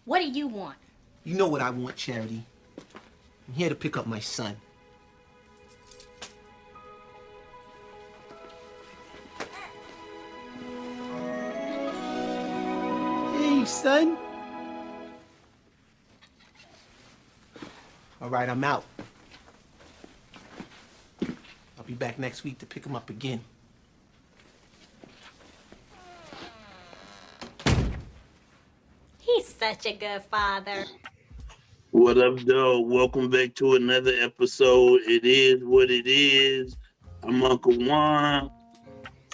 What do you want? You know what I want, Charity. I'm here to pick up my son. Hey, son. All right, I'm out. I'll be back next week to pick him up again. He's such a good father. What up, though? Welcome back to another episode. It is what it is. I'm Uncle Juan.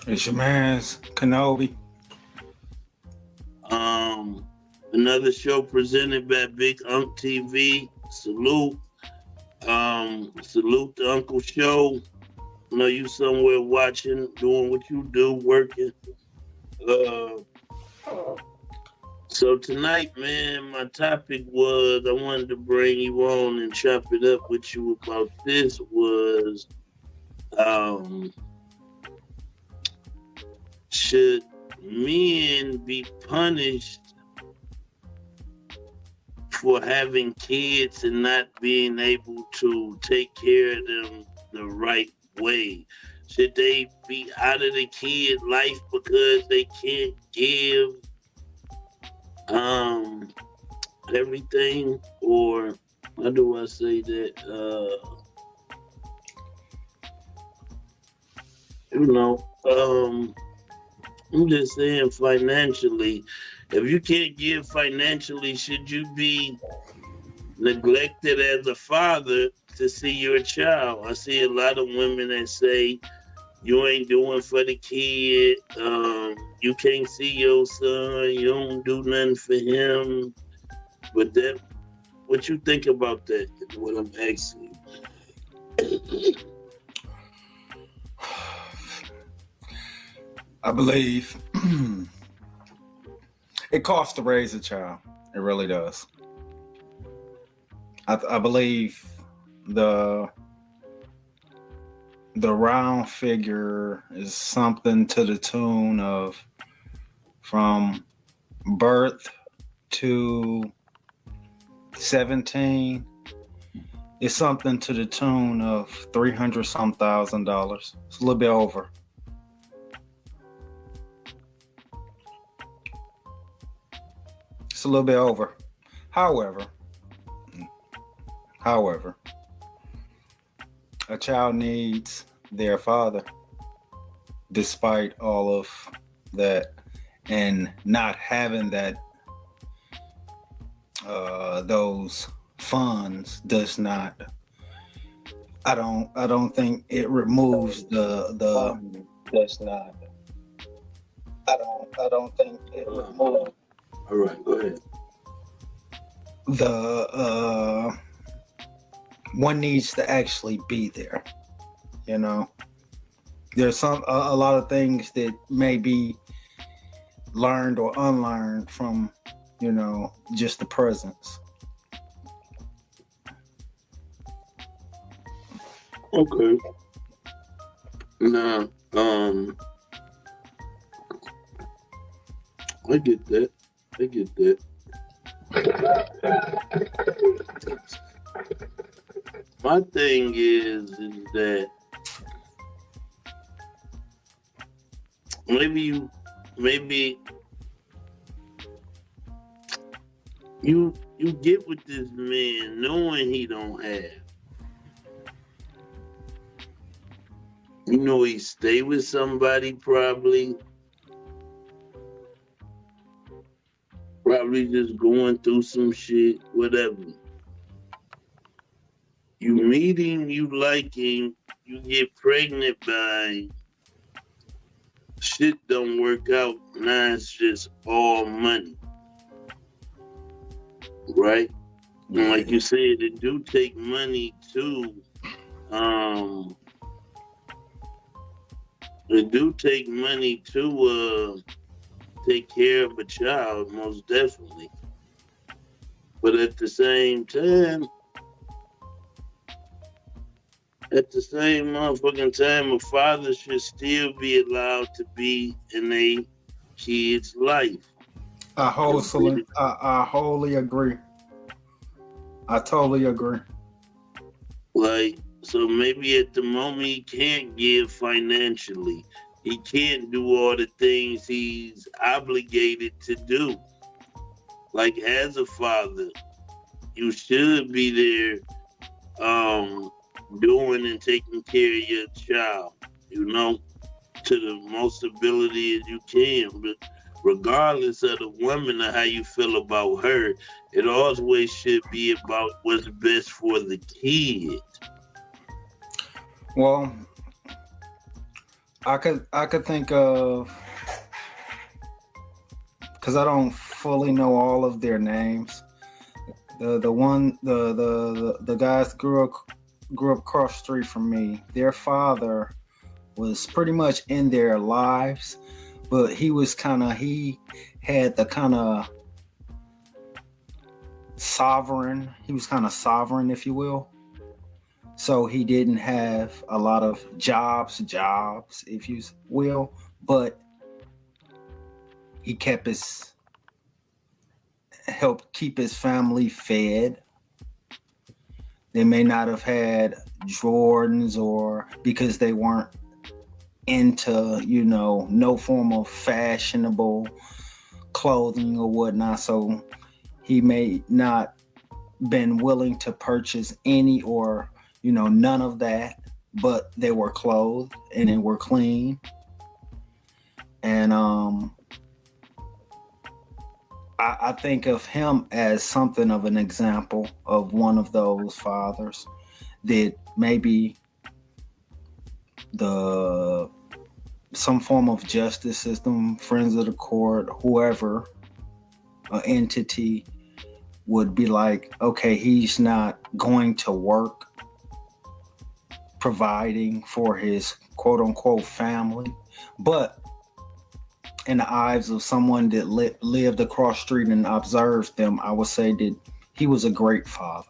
It's your man's Kenobi. Another show presented by Big Unk TV. Salute. Salute the Uncle Show. I know you somewhere watching, doing what you do, working. So tonight, man, my topic was I wanted to bring you on and chop it up with you about this was should men be punished for having kids and not being able to take care of them the right way? Should they be out of the kid life because they can't give everything? Or how do I say that? I'm just saying financially, if you can't give financially, should you be neglected as a father to see your child? I see a lot of women that say you ain't doing for the kid, you can't see your son, you don't do nothing for him. But that, what you think about that is what I'm asking you. I believe it costs to raise a child. It really does. I believe the round figure is something to the tune of from birth to 17. It's something to the tune of $300-some thousand. It's a little bit over. It's a little bit over. However, a child needs their father despite all of that, and not having that those funds does not, I don't think it removes the does not I don't think it removes. All right, go ahead. The one needs to actually be there. You know, there's a lot of things that may be learned or unlearned from, just the presence. Okay. Now, I get that. My thing is that maybe you get with this man knowing he don't have. You know he stay with somebody probably just going through some shit, whatever. You meet him, you like him, you get pregnant by, shit don't work out, now it's just all money. Right? And like you said, it do take money to take care of a child, most definitely. But at the same time, At the same motherfucking time, a father should still be allowed to be in a kid's life. I wholly agree. I totally agree. Like, so maybe at the moment he can't give financially. He can't do all the things he's obligated to do. Like as a father, you should be there doing and taking care of your child, you know, to the most ability as you can. But regardless of the woman or how you feel about her, it always should be about what's best for the kid. Well, I could think of, because I don't fully know all of their names. The guys grew up across the street from me. Their father was pretty much in their lives, but he had the kind of sovereign. He was kind of sovereign, if you will. So he didn't have a lot of jobs, if you will, but he helped keep his family fed. They may not have had Jordans, or because they weren't into, no form of fashionable clothing or whatnot. So he may not been willing to purchase any or, none of that, but they were clothed and they were clean. And I think of him as something of an example of one of those fathers that maybe some form of justice system, friends of the court, whoever, entity would be like, okay, he's not going to work providing for his quote unquote family, but in the eyes of someone that lived across the street and observed them, I would say that he was a great father.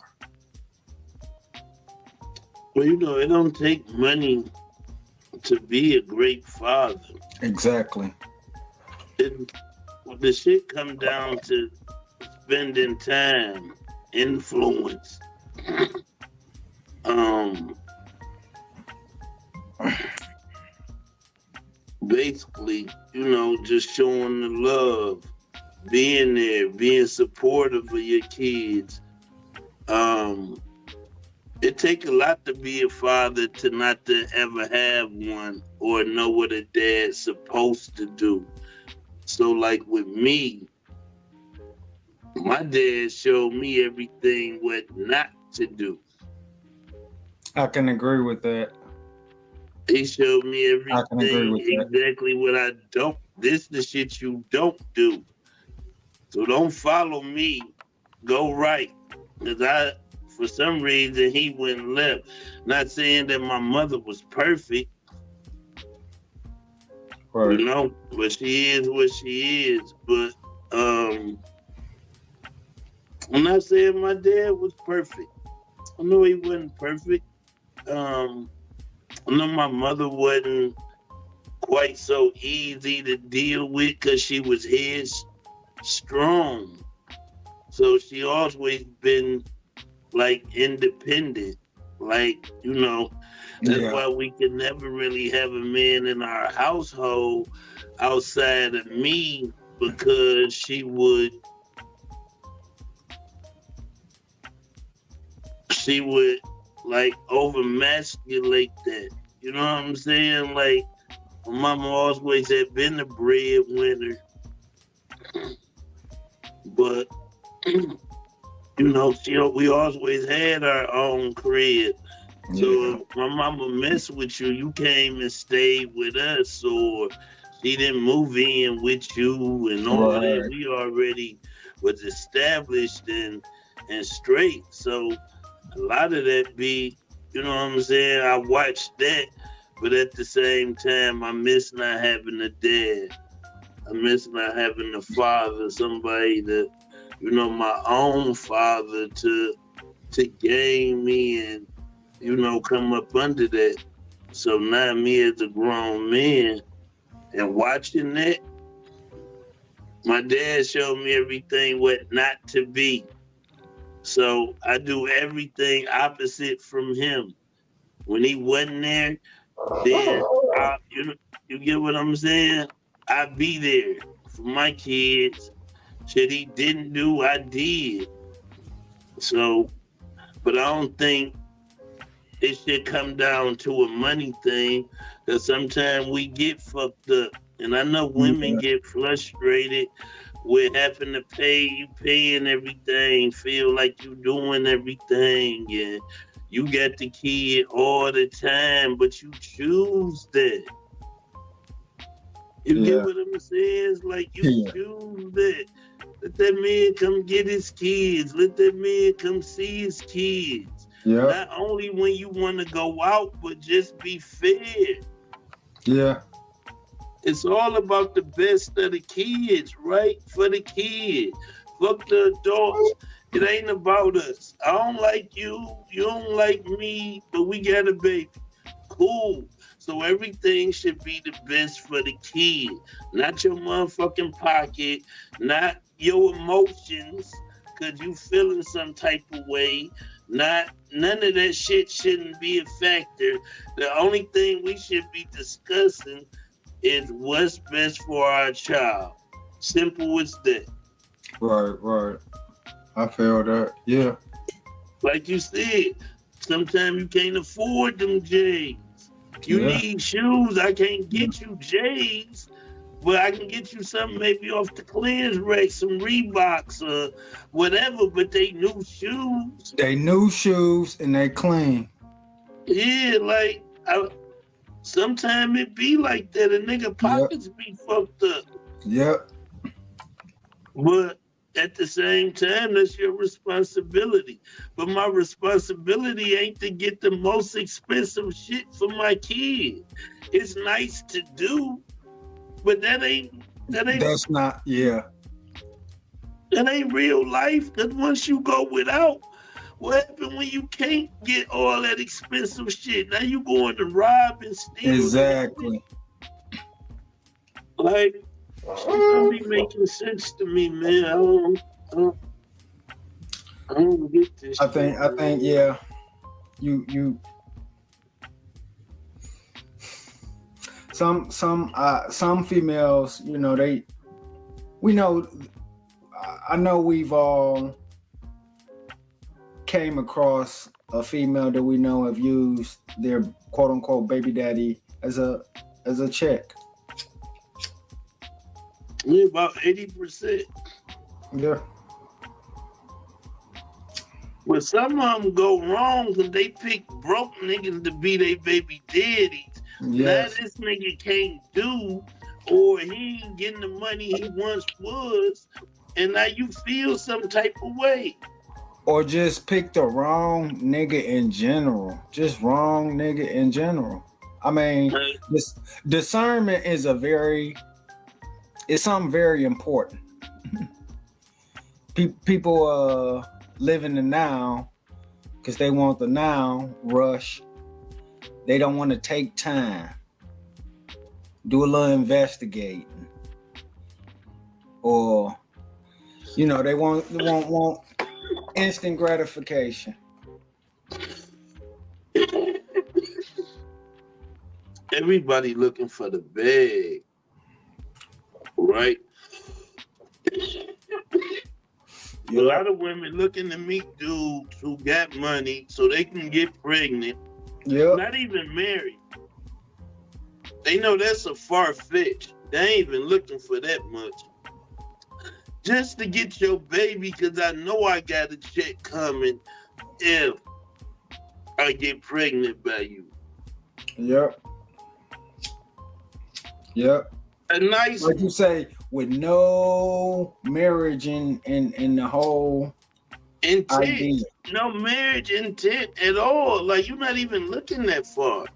Well, it don't take money to be a great father. Exactly. The shit come down to spending time, influence, basically, just showing the love, being there, being supportive of your kids. It takes a lot to be a father to not to ever have one or know what a dad's supposed to do. So like with me, my dad showed me everything what not to do. I can agree with that. He showed me everything that. exactly what I don't. This the shit you don't do. So don't follow me. Go right. Because for some reason, he went left. Not saying that my mother was perfect. Right. But she is what she is. But I'm not saying my dad was perfect. I know he wasn't perfect. I know my mother wasn't quite so easy to deal with because she was strong. So she always been like independent. Like, that's why we could never really have a man in our household outside of me, because she would like over-masculate that. You know what I'm saying? Like, my mama always had been the breadwinner. But, we always had our own crib. So if my mama messed with you, you came and stayed with us, or she didn't move in with you and all of that. We already was established and straight. So a lot of that be, you know what I'm saying? I watched that, but at the same time, I miss not having a dad. I miss not having a father, somebody that, my own father to gain me and come up under that. So now me as a grown man and watching that, my dad showed me everything what not to be. So I do everything opposite from him. When he wasn't there, then you get what I'm saying? I be there for my kids. Shit he didn't do, I did. So, but I don't think it should come down to a money thing, because sometimes we get fucked up. And I know women get frustrated with having to paying everything, feel like you doing everything, and you got the kid all the time, but you choose that. You get what I'm saying? It's like you choose that. Let that man come get his kids. Let that man come see his kids. Yeah. Not only when you want to go out, but just be fair. Yeah. It's all about the best of the kids, right? For the kids. Fuck the adults. It ain't about us. I don't like you. You don't like me, but we got a baby. Cool. So everything should be the best for the kid. Not your motherfucking pocket. Not your emotions, because you feeling some type of way. None of that shit shouldn't be a factor. The only thing we should be discussing is what's best for our child. Simple as that. Right. I feel that. Yeah. Like you said, sometimes you can't afford them J's. You need shoes. I can't get you J's, but I can get you something maybe off the clearance rack, some Reeboks or whatever, but they new shoes. They new shoes and they clean. Yeah, like, sometimes it be like that. A nigga pockets be fucked up. Yep. But at the same time, that's your responsibility. But my responsibility ain't to get the most expensive shit for my kid. It's nice to do, but that ain't. That's not. Yeah. That ain't real life. Because once you go without, what happens when you can't get all that expensive shit? Now you going to rob and steal. Exactly. Like, it don't be making sense to me, man. I don't get this. I think, yeah. You. Some females, I know we've all came across a female that we know have used their quote unquote baby daddy as a check. Yeah, about 80%. Yeah. But some of them go wrong because they pick broke niggas to be their baby daddies. Yes. Now this nigga can't do, or he ain't getting the money he once was, and now you feel some type of way. Or just pick the wrong nigga in general. Just wrong nigga in general. I mean, this discernment is it's something very important. People live in the now because they want the now rush. They don't want to take time, do a little investigating, or they want instant gratification. Everybody looking for the bag, right? A lot of women looking to meet dudes who got money so they can get pregnant. Yeah. Not even married. They know that's a far-fetched. They ain't even looking for that much. Just to get your baby, because I know I got a check coming if I get pregnant by you. Yep. A nice, like you say, with no marriage in the whole intent. idea. No marriage intent at all. Like, you're not even looking that far.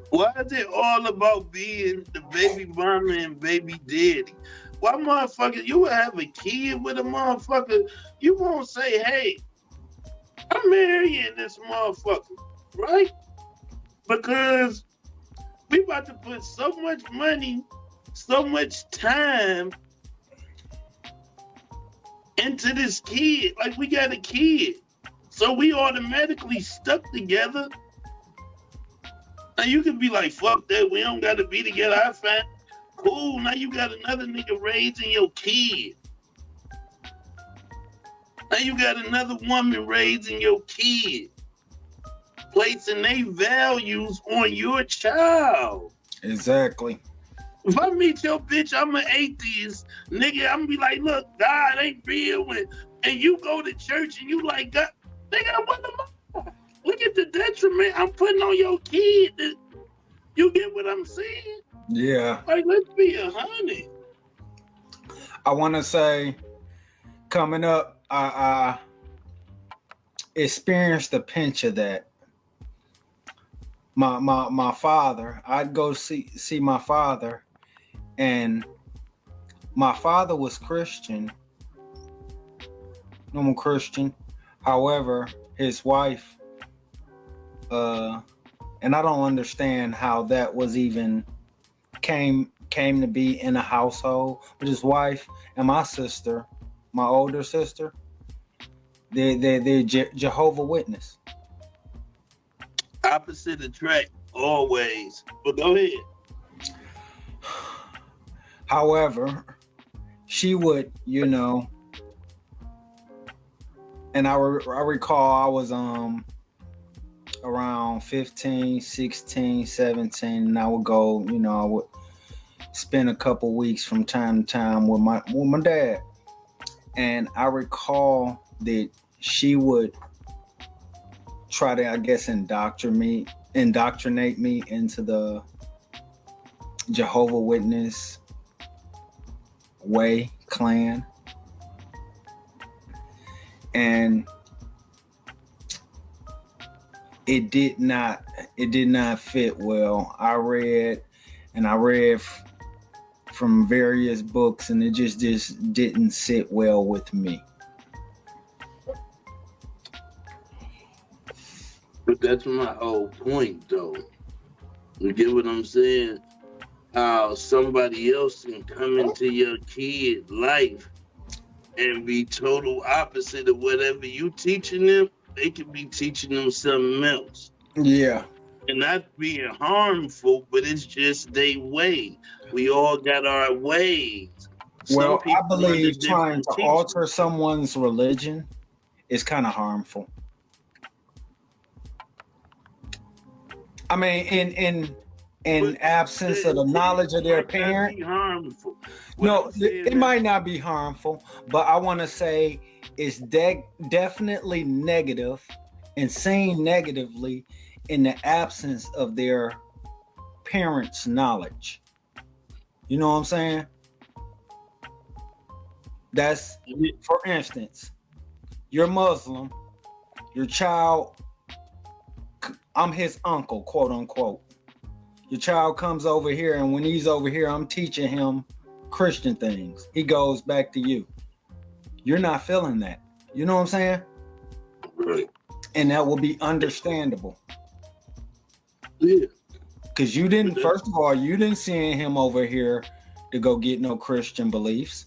Why is it all about being the baby mama and baby daddy? Why, motherfucker, you have a kid with a motherfucker, you won't say, hey, I'm marrying this motherfucker, right? Because we about to put so much money, so much time into this kid. Like, we got a kid. So we automatically stuck together. Now you can be like, fuck that, we don't gotta be together. I find cool. Now you got another nigga raising your kid. Now you got another woman raising your kid, placing their values on your child. Exactly. If I meet your bitch, I'm an atheist, nigga. I'm gonna be like, look, God ain't real. And you go to church and you like, God, nigga, what am I? Look at the detriment I'm putting on your kid. You get what I'm saying? Yeah. Like, let's be 100. I want to say, coming up, I experienced a pinch of that. My father, I'd go see my father, and my father was Christian, normal Christian. However, his wife, and I don't understand how that was even came to be in a household. But his wife and my sister, my older sister, they're Jehovah Witness. Opposite attract always. But go ahead. However, she would, and I recall I was around 15, 16, 17, and I would go, I would spend a couple weeks from time to time with my dad. And I recall that she would try to, I guess, indoctrinate me into the Jehovah Witness way, clan. And it did not fit well. I read from various books, and it just didn't sit well with me. But that's my whole point, though. You get what I'm saying? How somebody else can come into your kid's life and be total opposite of whatever you teaching them. They could be teaching them something else. Yeah. And not being harmful, but it's just their way. We all got our ways. Well, I believe trying to alter someone's religion is kind of harmful. I mean, in absence of the knowledge of their parent. Harmful. No, it might not be harmful, but I want to say it's definitely negative and seen negatively in the absence of their parents' knowledge. You know what I'm saying? That's, for instance, you're Muslim, your child, I'm his uncle, quote unquote. Your child comes over here, and when he's over here, I'm teaching him Christian things. He goes back to you. You're not feeling that. You know what I'm saying? Right. And that will be understandable. Yeah. Because you didn't, first of all, you didn't send him over here to go get no Christian beliefs.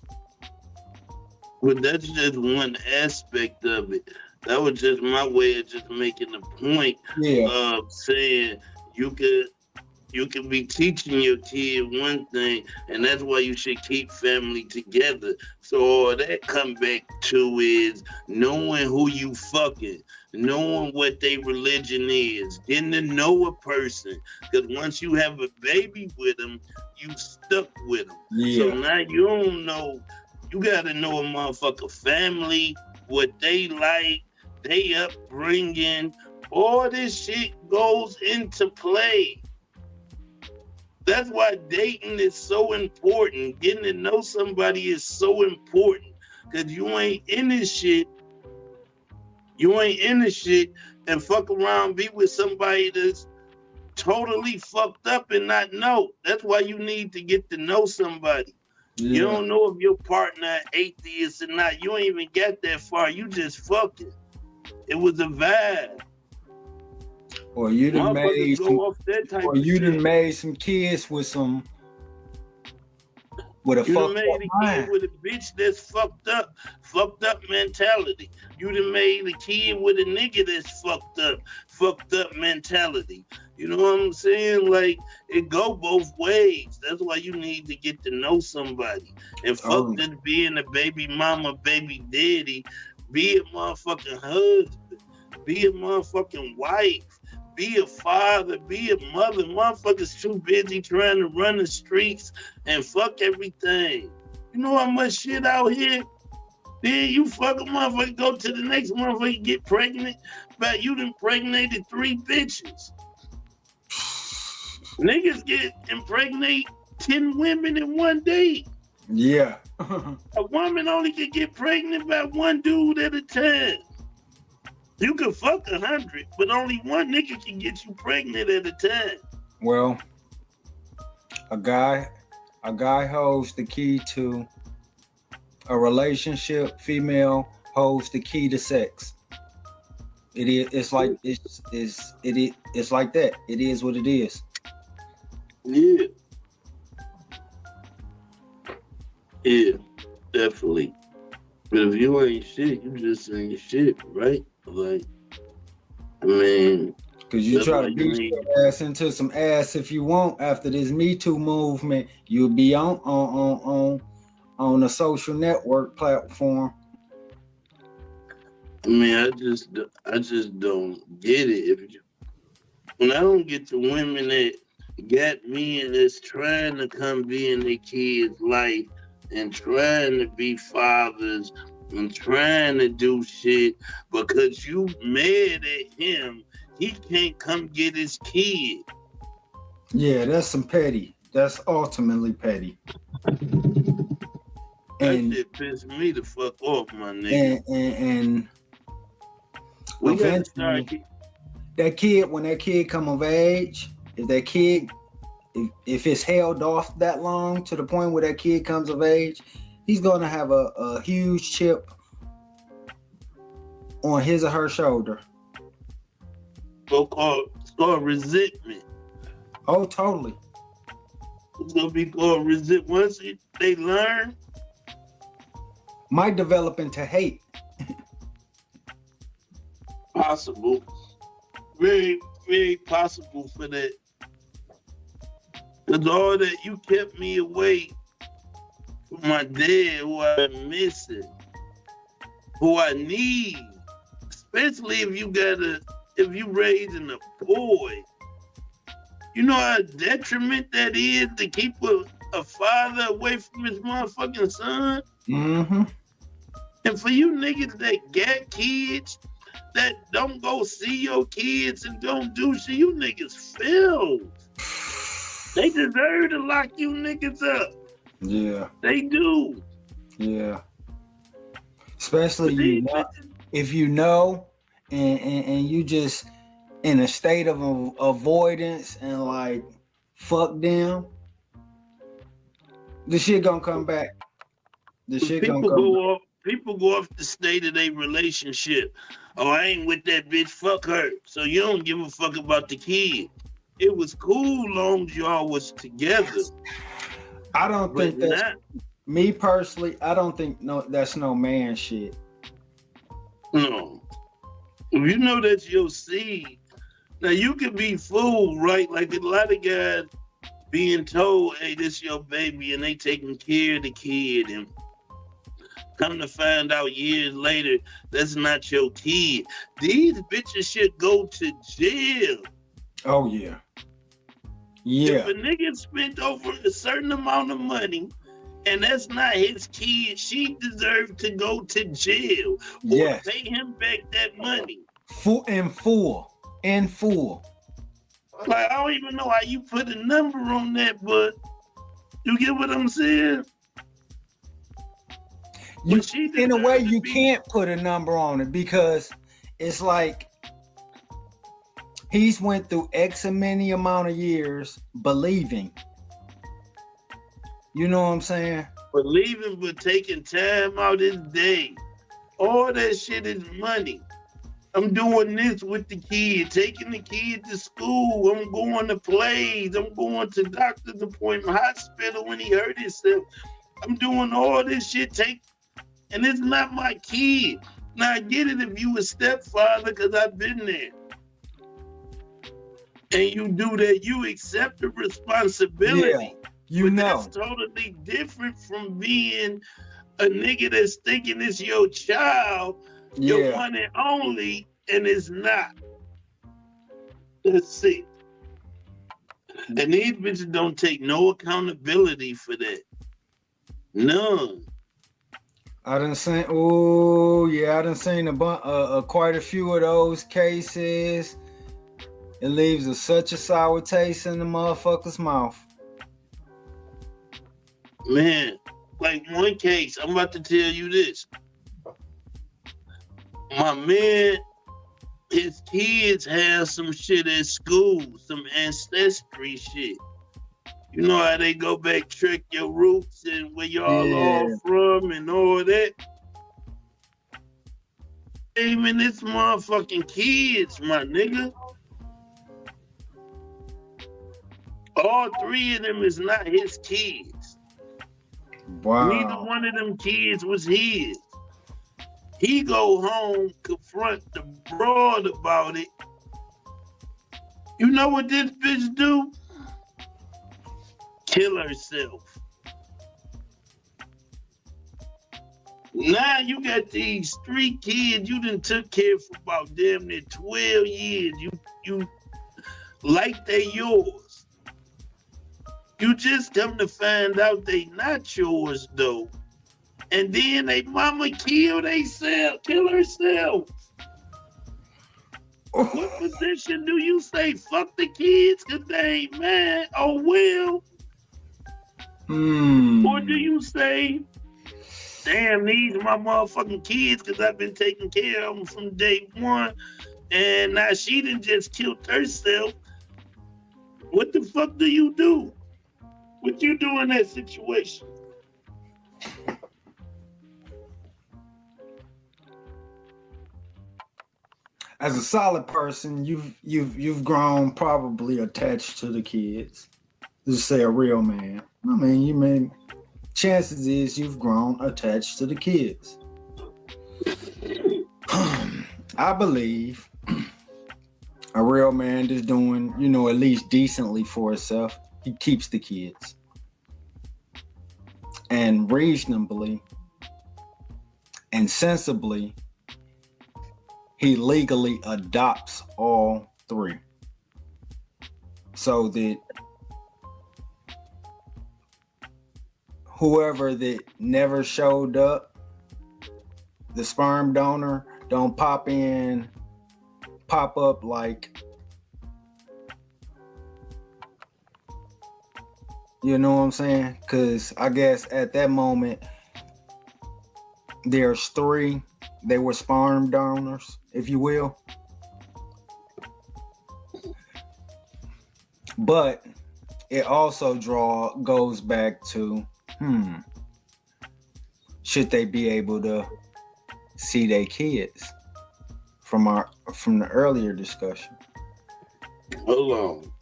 But that's just one aspect of it. That was just my way of just making the point of saying you could be teaching your kid one thing, and that's why you should keep family together. So all that come back to is knowing who you fucking, knowing what their religion is, getting to know a person. Because once you have a baby with them, you stuck with them. Yeah. So now you don't know. You got to know a motherfucker family, what they like, they upbringing. All this shit goes into play. That's why dating is so important. Getting to know somebody is so important. Because you ain't in this shit. You ain't in this shit and fuck around, be with somebody that's totally fucked up and not know. That's why you need to get to know somebody. Yeah. You don't know if your partner atheist or not. You ain't even get that far. You just fucking. It was a vibe. Or you done made Motherfuckers some, go off that type or of you done shit. made some kids with a You done fucked made up a kid mind. with a bitch that's fucked up mentality. You done made a kid with a nigga that's fucked up mentality. You know what I'm saying? Like, it go both ways. That's why you need to get to know somebody. And fuck Oh, just being a baby mama, baby daddy. Be a motherfucking husband. Be a motherfucking wife. Be a father. Be a mother. Motherfuckers too busy trying to run the streets and fuck everything. You know how much shit out here? Then you fuck a motherfucker, go to the next motherfucker, get pregnant. But you done impregnated 3 bitches. Niggas get impregnate 10 women in one day. yeah. A woman only can get pregnant by 1 dude at a time. You can fuck 100, but only 1 nigga can get you pregnant at a time. Well, a guy holds the key to a relationship. Female holds the key to sex. It's like that. It is what it is. Yeah. Yeah, definitely. But if you ain't shit, you just ain't shit, right? Like, I mean, Cause you that's try why to you beat need. your ass into some ass if you want after this Me Too movement, you'll be on a social network platform. I mean, I just don't get it. When I don't get the women that got men that's trying to come be in their kids' life and trying to be fathers and trying to do shit because you mad at him, he can't come get his kid. Yeah, that's some petty. That's ultimately petty. That And shit pissed me the fuck off, my nigga. and We got to eventually, start. that kid, when that kid come of age, if it's held off that long to the point where that kid comes of age, he's gonna have a huge chip on his or her shoulder. It's called resentment. Oh, totally. It's gonna be called resentment. Once they learn, Might develop into hate. possible, very, very possible for that. Because all that you kept me away from my dad, who I'm missing, who I need, especially if you raising a boy. You know how detriment that is to keep a father away from his motherfucking son? Mm-hmm. And for you niggas that got kids, that don't go see your kids and don't do shit, you niggas failed. They deserve to lock you niggas up. Yeah. They do. Yeah. Especially if you know and you just in a state of avoidance and like fuck them, the shit gonna come back. The shit gonna come back. People go off the state of their relationship. Oh, I ain't with that bitch, fuck her. So you don't give a fuck about the kid. It was cool long as y'all was together. I don't think that's not, me personally. I don't think that's no man shit. No. If you know that's your seed, now you can be fooled, right? Like a lot of guys being told, hey, this your baby, and they taking care of the kid, and come to find out years later, that's not your kid. These bitches should go to jail. Oh, yeah. Yeah. If a nigga spent over a certain amount of money and that's not his kid, she deserves to go to jail or yes. pay him back that money. In full. Like, I don't even know how you put a number on that, but you get what I'm saying? In a way, you can't put a number on it because it's like he's went through X many amount of years believing. You know what I'm saying? Believing, but taking time out his day. All that shit is money. I'm doing this with the kid, taking the kid to school. I'm going to plays. I'm going to doctor's appointment, hospital when he hurt himself. I'm doing all this shit. And it's not my kid. Now I get it if you a stepfather, because I've been there. And you do that, you accept the responsibility. Yeah, you know. That's totally different from being a nigga that's thinking it's your child, your one and only, and it's not. That's it. And these bitches don't take no accountability for that. None. I done seen, I done seen quite a few of those cases. It leaves such a sour taste in the motherfucker's mouth. Man, like one case, I'm about to tell you this. My man, his kids have some shit at school, some ancestry shit. You know how they go back, trick your roots and where y'all all from and all that. Even this motherfucking kids, my nigga. All three of them is not his kids. Wow. Neither one of them kids was his. He go home, confront the broad about it. You know what this bitch do? Kill herself. Now you got these 3 kids you done took care for about damn near 12 years. You like they yours. You just come to find out they not yours though. And then they mama kill herself. What position do you say fuck the kids because they ain't mad? Oh well. Or do you say, damn, these are my motherfucking kids because I've been taking care of them from day one and now she done just killed herself. What the fuck do you do? What you do in that situation? As a solid person, you've grown probably attached to the kids. Just say a real man. I mean, chances is you've grown attached to the kids. I believe a real man is doing, at least decently for himself. He keeps the kids. And reasonably and sensibly, he legally adopts all 3. So that whoever that never showed up, the sperm donor, don't pop up like, you know what I'm saying? Because I guess at that moment, there's 3. They were sperm donors, if you will. But it also goes back to, should they be able to see their kids from the earlier discussion? Hold on.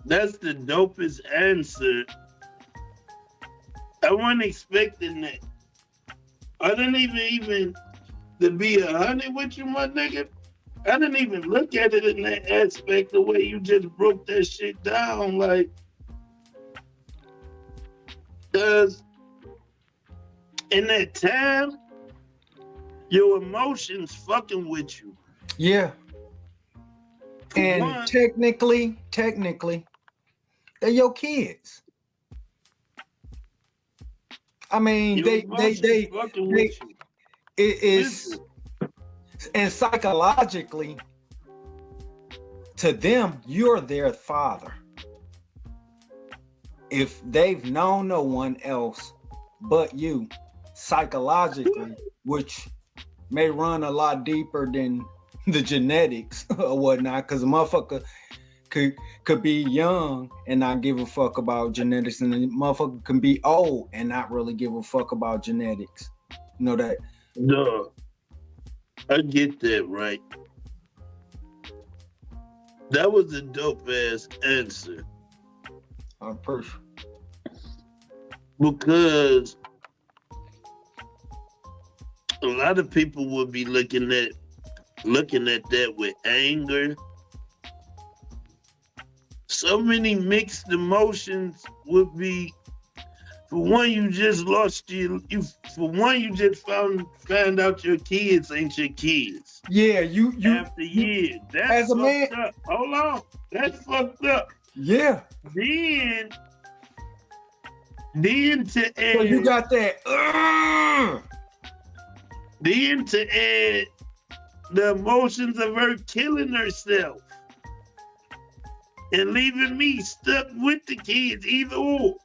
That's the dopest answer. I wasn't expecting that. I didn't even to be 100 with you, my nigga. I didn't even look at it in that aspect the way you just broke that shit down, like, because in that time, your emotions fucking with you. Yeah. And technically, they're your kids. I mean, it is, and psychologically, to them, you're their father. If they've known no one else but you, psychologically, which may run a lot deeper than the genetics or whatnot, because a motherfucker could be young and not give a fuck about genetics, and the motherfucker can be old and not really give a fuck about genetics. You know that? No, I get that, right? That was a dope ass answer. I'm pretty. Because a lot of people would be looking at that with anger. So many mixed emotions would be. For one, you just lost you. For one, you just found out your kids ain't your kids. Yeah, you after years. That's as a fucked man. up. Hold on, that's fucked up. Yeah. Then to add. So you got that. Then to add the emotions of her killing herself and leaving me stuck with the kids, either or.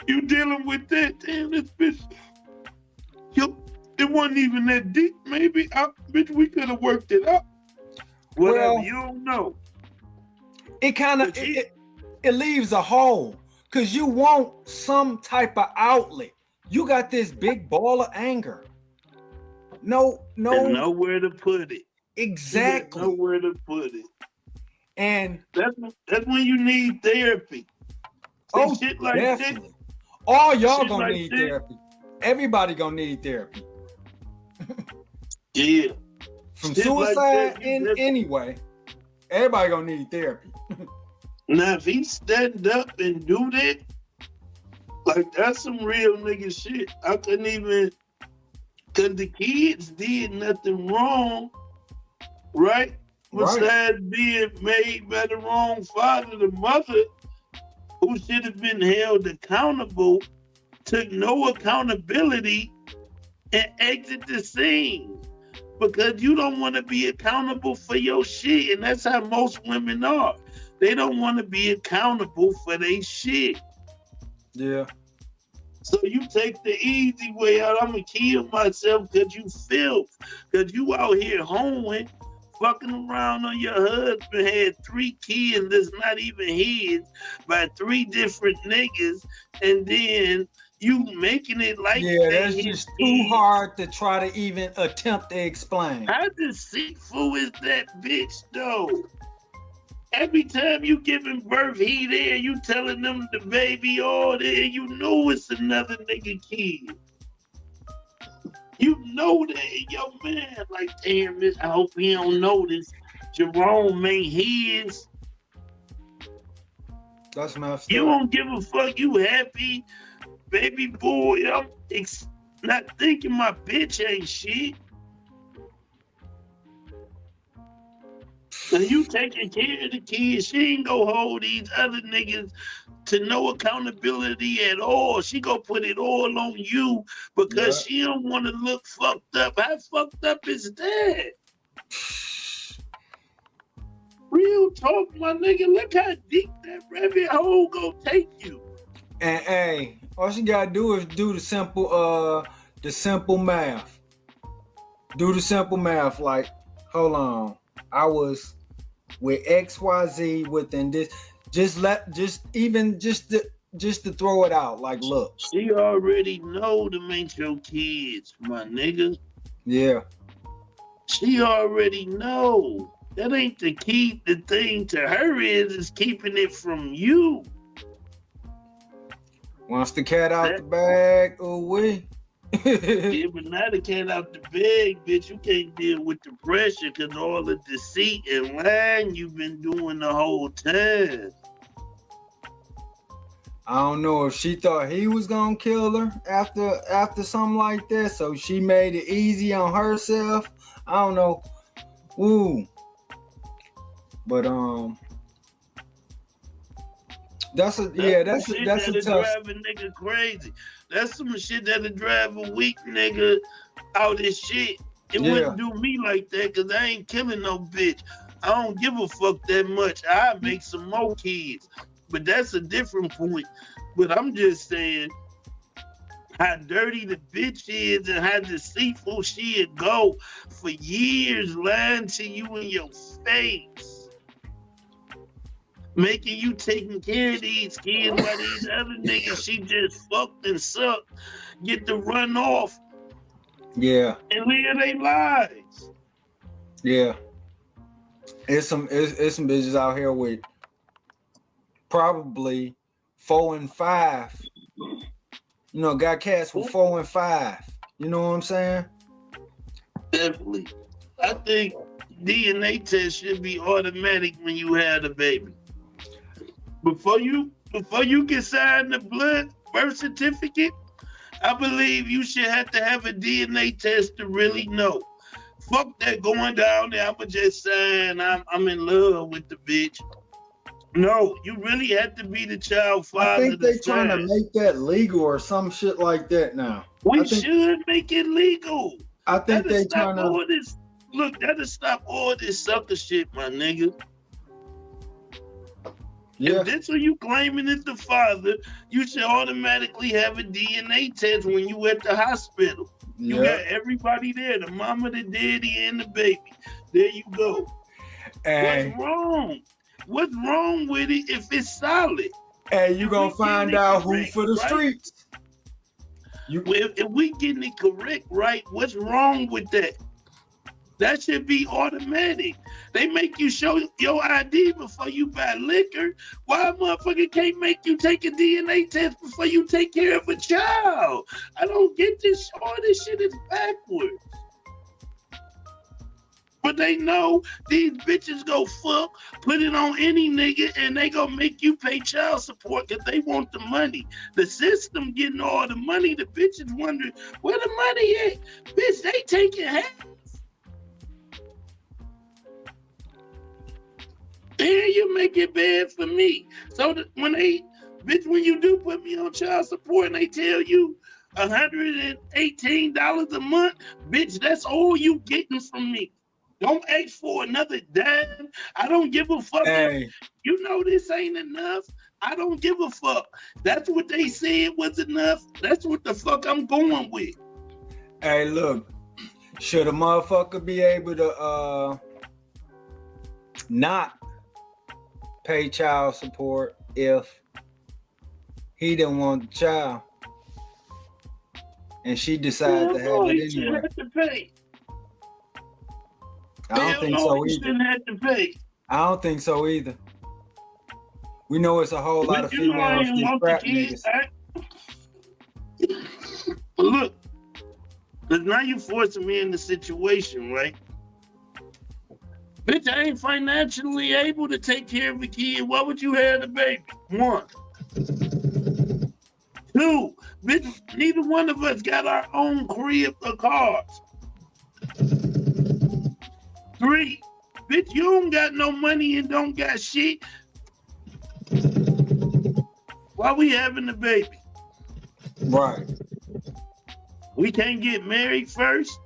You dealing with that? Damn, this bitch. It wasn't even that deep. Maybe, bitch, we could have worked it out. Whatever, you don't know. It kind of it leaves a hole because you want some type of outlet. You got this big ball of anger. No, and nowhere to put it. Exactly. Nowhere to put it. And that's when you need therapy. Shit like definitely. This, all y'all gonna need therapy. Everybody gonna need therapy. Yeah. From suicide anyway, everybody gonna need therapy. Now, if he stand up and do that, like that's some real nigga shit. I couldn't even, cause the kids did nothing wrong, right? Besides being made by the wrong father, the mother, who should have been held accountable, took no accountability and exit the scene. Because you don't want to be accountable for your shit. And that's how most women are. They don't want to be accountable for their shit. Yeah. So you take the easy way out. I'm going to kill myself because you filth. Because you out here hoeing, fucking around on your husband, had 3 kids that's not even his by 3 different niggas. And then you making it like that's just too hard to try to even attempt to explain. How deceitful is that bitch though? Every time you giving birth, he there, you telling them the baby all there, you know it's another nigga kid. You know that, yo man, like damn this, I hope he don't know this. Jerome ain't his. That's messed up. You don't give a fuck, you happy. Baby boy, I'm not thinking my bitch ain't shit. So you taking care of the kids. She ain't gonna hold these other niggas to no accountability at all. She gonna put it all on you because she don't want to look fucked up. How fucked up is that? Real talk, my nigga. Look how deep that rabbit hole gonna take you. And hey, all she gotta do is do the simple math. Do the simple math. Like, hold on, I was with XYZ within this. Just to throw it out. Like, look, she already know them ain't your kids, my nigga. Yeah. She already know. That ain't the key. The thing to her is keeping it from you. Once the cat out the bag, we. Yeah, but now the cat out the bag, bitch, you can't deal with the pressure because all the deceit and lying you've been doing the whole time. I don't know if she thought he was gonna kill her after something like that, so she made it easy on herself. I don't know. Ooh. But that's a tough. Drive a nigga crazy. That's some shit that'll drive a weak nigga out his shit. It wouldn't do me like that because I ain't killing no bitch. I don't give a fuck that much. I make some more kids. But that's a different point. But I'm just saying how dirty the bitch is and how deceitful she'd go for years lying to you in your face. making you taking care of these kids while these other niggas she just fucked and sucked get to run off Yeah. and live their lives. Yeah. It's some bitches out here with probably 4 and 5. You know, got cats with 4 and 5. You know what I'm saying? Definitely. I think DNA test should be automatic when you have a baby. Before you can sign the blood birth certificate, I believe you should have to have a DNA test to really know. Fuck that going down there, I'ma just sign I'm in love with the bitch. No, you really have to be the child father. I think they're trying to make that legal or some shit like that now. We should make it legal. I think they trying to all this. Look, that'll stop all this sucker shit, my nigga. Yeah. If this who you claiming is the father, you should automatically have a DNA test when you at the hospital. You got everybody there, the mama, the daddy, and the baby. There you go. What's wrong? What's wrong with it if it's solid? And you gonna find out who for the streets. If we getting it correct, right? What's wrong with that? That should be automatic. They make you show your ID before you buy liquor. Why a motherfucker can't make you take a DNA test before you take care of a child? I don't get this. All this shit is backwards. But they know these bitches go fuck, put it on any nigga, and they gonna make you pay child support because they want the money. The system getting all the money. The bitches wondering where the money at. Bitch, they taking half. And you make it bad for me. So when you do put me on child support and they tell you $118 a month, bitch, that's all you getting from me. Don't ask for another dime. I don't give a fuck. Hey. You know this ain't enough. I don't give a fuck. That's what they said was enough. That's what the fuck I'm going with. Hey, look. Should a motherfucker be able to not pay child support if he didn't want the child and she decided to have it anyway? Have to pay. I don't think so either. Shouldn't have to pay. I don't think so either. We know it's a whole lot of females get crap niggas. Look, because now you forcing me in the situation, right? Bitch, I ain't financially able to take care of a kid. Why would you have the baby? 1. 2, bitch, neither one of us got our own crib or cars. 3, bitch, you don't got no money and don't got shit. Why we having the baby? Right. We can't get married first?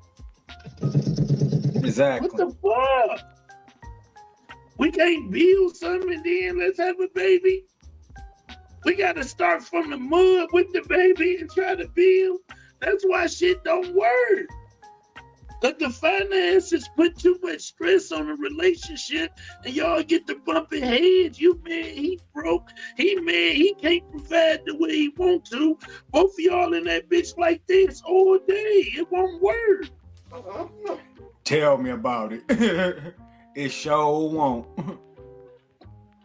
Exactly. What the fuck? We can't build something and then let's have a baby? We gotta start from the mud with the baby and try to build? That's why shit don't work. But the finances put too much stress on a relationship and y'all get to bumping heads. You mad, he broke. He mad, he can't provide the way he want to. Both of y'all in that bitch like this all day. It won't work. Tell me about it. It sure won't. No,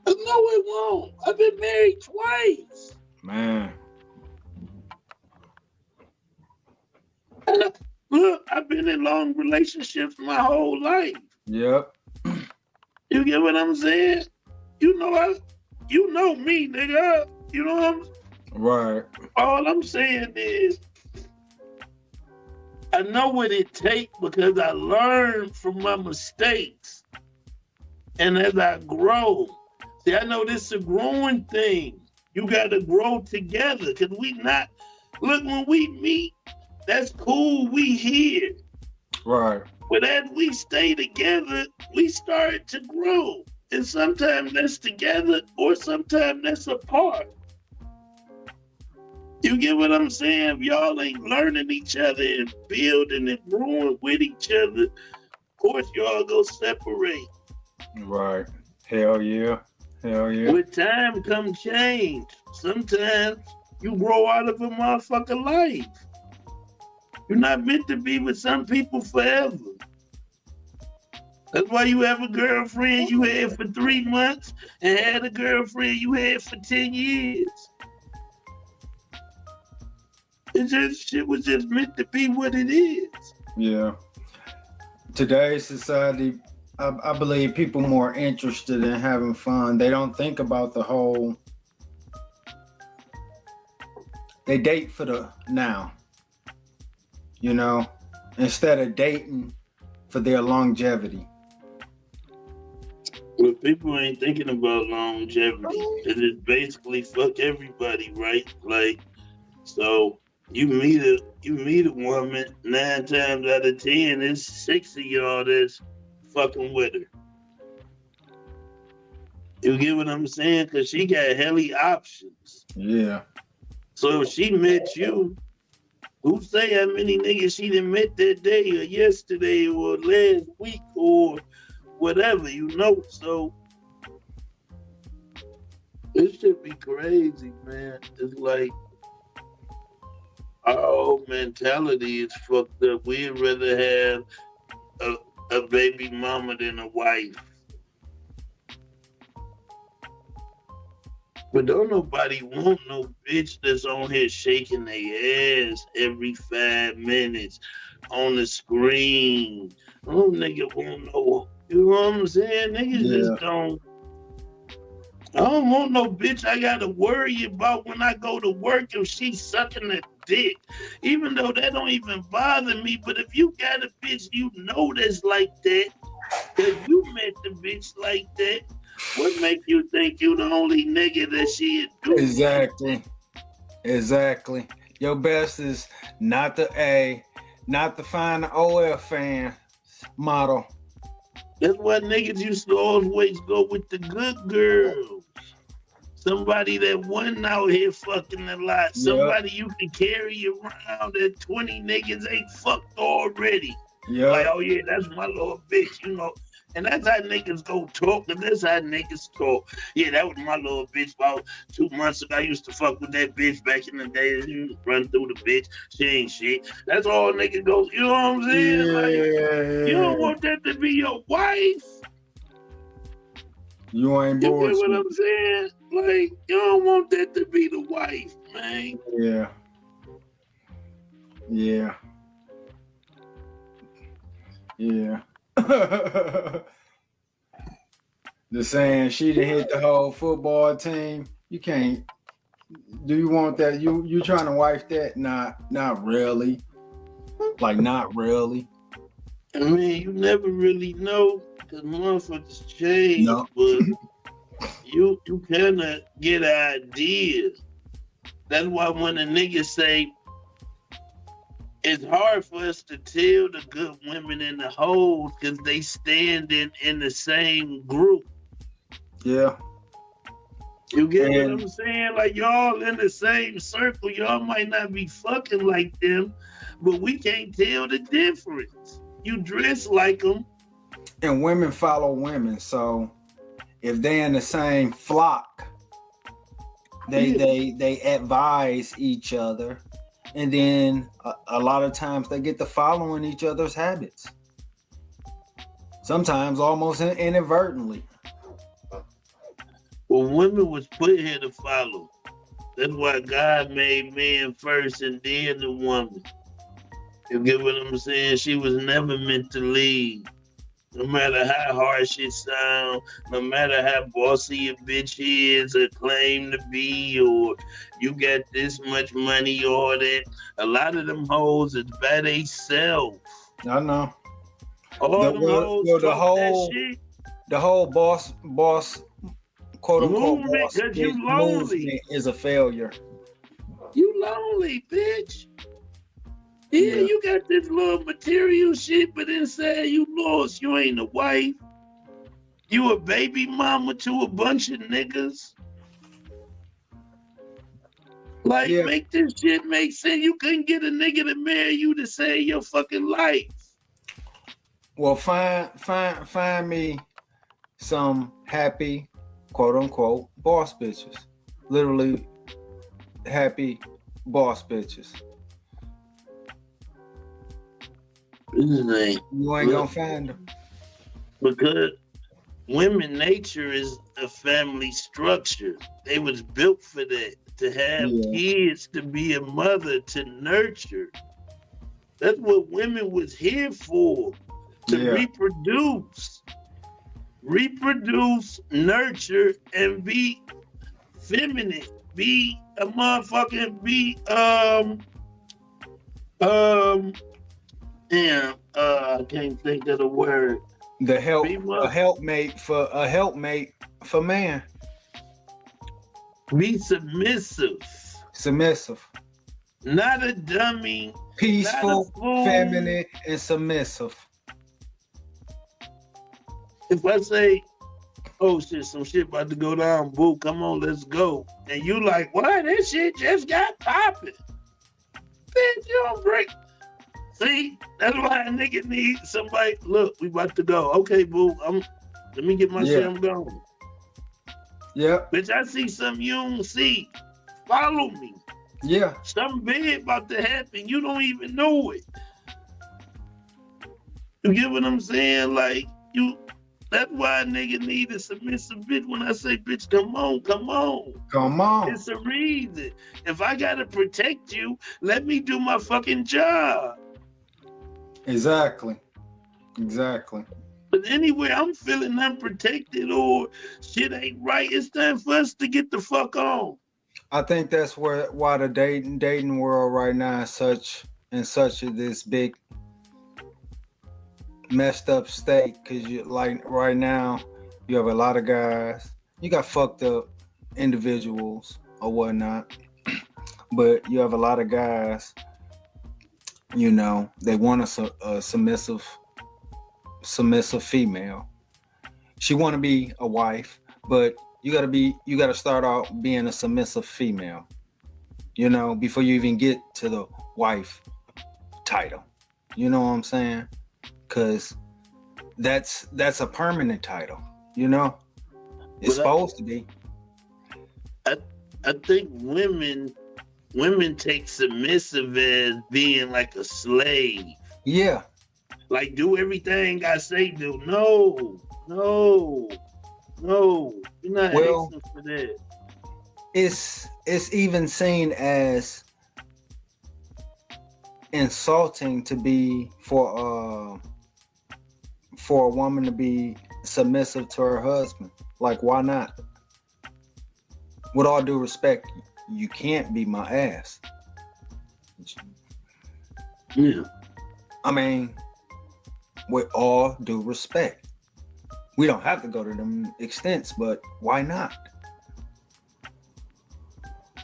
it won't. I've been married twice. Man. Look, I've been in long relationships my whole life. Yep. You get what I'm saying? You know me, nigga. You know what I'm saying? Right. All I'm saying is, I know what it takes because I learned from my mistakes. And as I grow, see, I know this is a growing thing. You got to grow together because look, when we meet, that's cool, we here. Right. But as we stay together, we start to grow. And sometimes that's together or sometimes that's apart. You get what I'm saying? If y'all ain't learning each other and building and growing with each other, of course y'all go separate. Right. Hell yeah. Hell yeah. With time come change. Sometimes you grow out of a motherfucking life. You're not meant to be with some people forever. That's why you have a girlfriend you had for 3 months and had a girlfriend you had for 10 years. It just shit was just meant to be what it is. Yeah. Today's society, I believe people more interested in having fun. They don't think about the whole. They date for the now, you know, instead of dating for their longevity. Well, people ain't thinking about longevity. It is basically fuck everybody, right? Like, so you meet a woman 9 times out of 10, there's 6 of y'all that's fucking with her. You get what I'm saying? Cause she got helly options. Yeah. So if she met you, who say how many niggas she done met that day or yesterday or last week or whatever, you know? So this should be crazy, man. It's like our whole mentality is fucked up. We'd rather have a baby mama than a wife. But don't nobody want no bitch that's on here shaking their ass every 5 minutes on the screen. Oh, nigga won't know. You know what I'm saying? Niggas just don't. I don't want no bitch I gotta worry about when I go to work if she's sucking a dick. Even though that don't even bother me. But if you got a bitch you know that's like that, that you met the bitch like that, what make you think you the only nigga that she do? Exactly. Your best is not to find the OF fan model. That's why niggas used to always go with the good girls. Somebody that wasn't out here fucking a lot. Somebody you can carry around that 20 niggas ain't fucked already. Yeah. Like, oh yeah, that's my little bitch, you know. And that's how niggas go talk, and that's how niggas talk. Yeah, that was my little bitch about 2 months ago. I used to fuck with that bitch back in the day. You run through the bitch, she ain't shit. That's all niggas go, you know what I'm saying? Yeah. Like, you don't want that to be your wife. You ain't You bullshit. get what I'm saying? Like, you don't want that to be the wife, man. Yeah. Yeah. Yeah. The saying she done hit the whole football team. You can't. Do you want that? You trying to wife that? Not really. Like, not really. I mean, you never really know because motherfuckers change, No. but you kind of get an idea. That's why when a nigga say it's hard for us to tell the good women and the hoes because they stand in the same group. Yeah. You get what I'm saying? Like, y'all in the same circle. Y'all might not be fucking like them, but we can't tell the difference. You dress like them. And women follow women. So if they in the same flock, they advise each other. And then a lot of times they get to following each other's habits. Sometimes almost inadvertently. Well, women was put here to follow. That's why God made man first and then the woman. You get what I'm saying? She was never meant to lead. No matter how harsh it sound, no matter how bossy a bitch is or claim to be, or you got this much money or that, a lot of them hoes is by they self. I know. All them hoes that shit. The whole boss, quote unquote, movement, boss cause you lonely. movement is a failure. You lonely, bitch. Yeah, you got this little material shit, but inside you lost. You ain't a wife. You a baby mama to a bunch of niggas. Like, make this shit make sense. You couldn't get a nigga to marry you to save your fucking life. Well, find me some happy, quote unquote boss bitches. Literally happy boss bitches. Like, You ain't gonna find them. because women nature is a family structure. They was built for that, to have kids, to be a mother, to nurture. That's what women was here for, to reproduce, nurture, and be feminine, be a motherfucking, I can't think of the word. A helpmate for man. Be submissive. Not a dummy. Peaceful, feminine, and submissive. If I say, oh shit, some shit about to go down, boo, come on, let's go. And you like, what? That shit just got popping. Bitch, you don't break. See, that's why a nigga needs somebody. Look, we about to go. Okay, boo, let me get my shit, I'm going. Yeah. Bitch, I see something you don't see. Follow me. Yeah. Something big about to happen. You don't even know it. You get what I'm saying? Like, that's why a nigga need a submissive bitch. When I say, bitch, come on. Come on. It's a reason. If I gotta protect you, let me do my fucking job. Exactly. But anyway, I'm feeling unprotected or shit ain't right. It's time for us to get the fuck on. I think that's why the dating world right now is such this big messed up state, because you like right now you have a lot of guys, you got fucked up individuals or whatnot, but you have a lot of guys, you know, they want a submissive female. She want to be a wife, but you gotta start out being a submissive female, you know, before you even get to the wife title. You know what I'm saying? Because that's a permanent title, you know. It's supposed to be. I think women take submissive as being like a slave. Yeah. Like, do everything I say do. No. You're not asking for that. It's even seen as insulting to be for a woman to be submissive to her husband. Like, why not? With all due respect, you can't be my ass. Yeah. I mean, with all due respect, we don't have to go to them extents, but why not?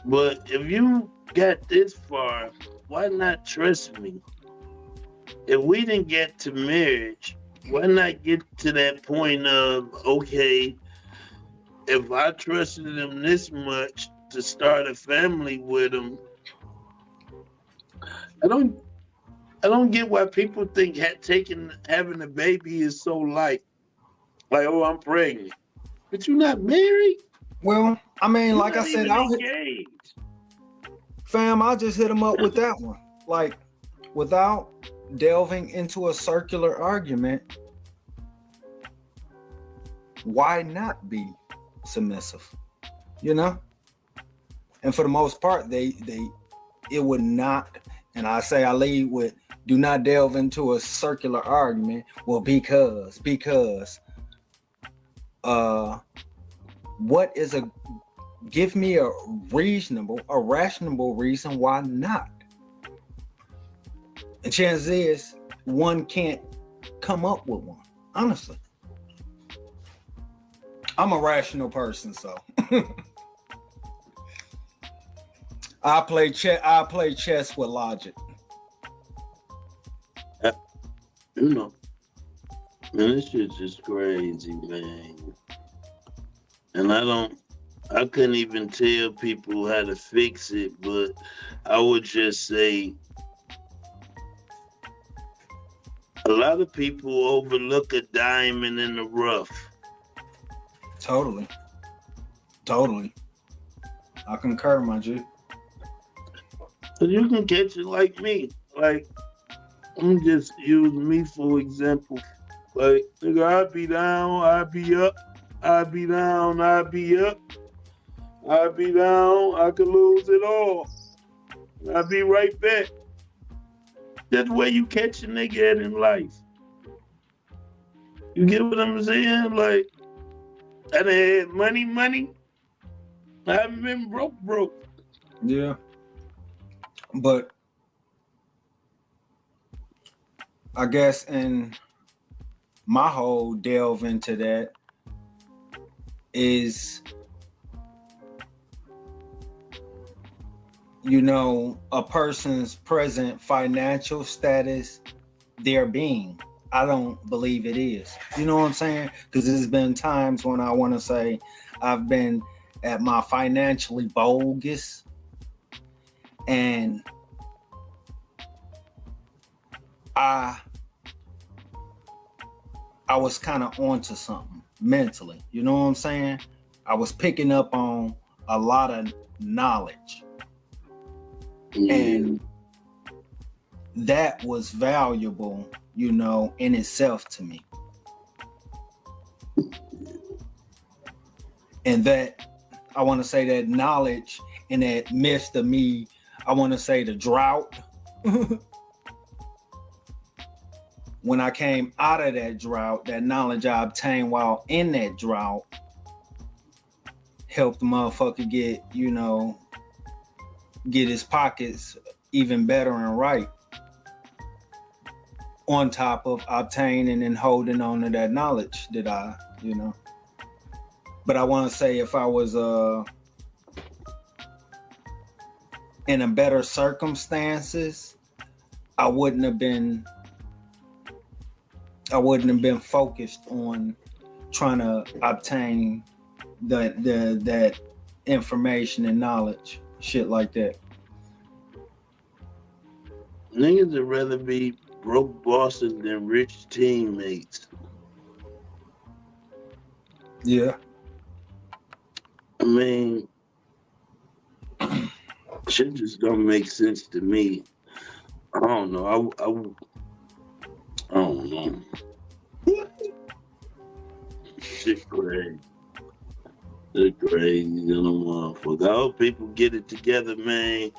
But if you got this far, why not trust me? If we didn't get to marriage, why not get to that point of, okay, if I trusted him this much to start a family with him, I don't get why people think having a baby is so light. Like, oh, I'm pregnant, but you're not married. Well, I mean, like I said, I'll just hit him up with that one. Like, without delving into a circular argument, why not be submissive? You know? And for the most part, it would not, and I lead with, do not delve into a circular argument. Well, because give me a rational reason why not. And chances is one can't come up with one. Honestly, I'm a rational person, so I play chess with logic. You know, man, this shit's just crazy, man. And I couldn't even tell people how to fix it, but I would just say a lot of people overlook a diamond in the rough. Totally. Totally. I concur, my G. So you can catch it like me. Like, I'm just using me for example. Like, nigga, I be down, I be up. I be down, I be up. I be down, I could lose it all. I be right back. That's the way you catch a nigga at in life. You get what I'm saying? Like, I done had money. I haven't been broke. Yeah. But I guess in my whole delve into that is, you know, a person's present financial status, their being. I don't believe it is. You know what I'm saying? Because there's been times when I want to say I've been at my financially bogus, and I was kind of onto something mentally. You know what I'm saying? I was picking up on a lot of knowledge. And that was valuable, you know, in itself to me. And that, I want to say that knowledge in that midst of me, I want to say the drought. When I came out of that drought, that knowledge I obtained while in that drought helped the motherfucker get, you know, get his pockets even better and right, on top of obtaining and holding on to that knowledge that I, you know. But I want to say if I was in a better circumstances, I wouldn't have been focused on trying to obtain that information and knowledge, shit like that. Niggas would rather be broke bosses than rich teammates. Yeah. I mean, shit just don't make sense to me. I don't know. I don't know. Shit crazy. Shit crazy, you know, motherfucker. I hope people get it together, man.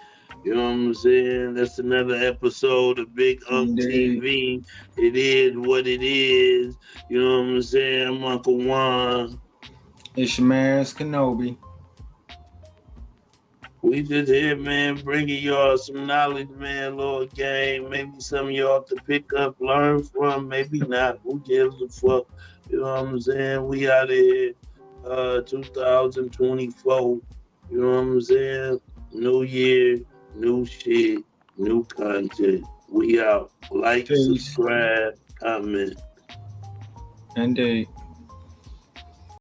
You know what I'm saying? That's another episode of Big Unk TV. It is what it is. You know what I'm saying? I'm Uncle Juan. It's your man's Kenobi. We just here, man, bringing y'all some knowledge, man, Lord Gang. Maybe some of y'all to pick up, learn from, maybe not. Who gives a fuck? You know what I'm saying? We out of here, 2024. You know what I'm saying? New year, new shit, new content. We out. Like, subscribe, comment. Indeed.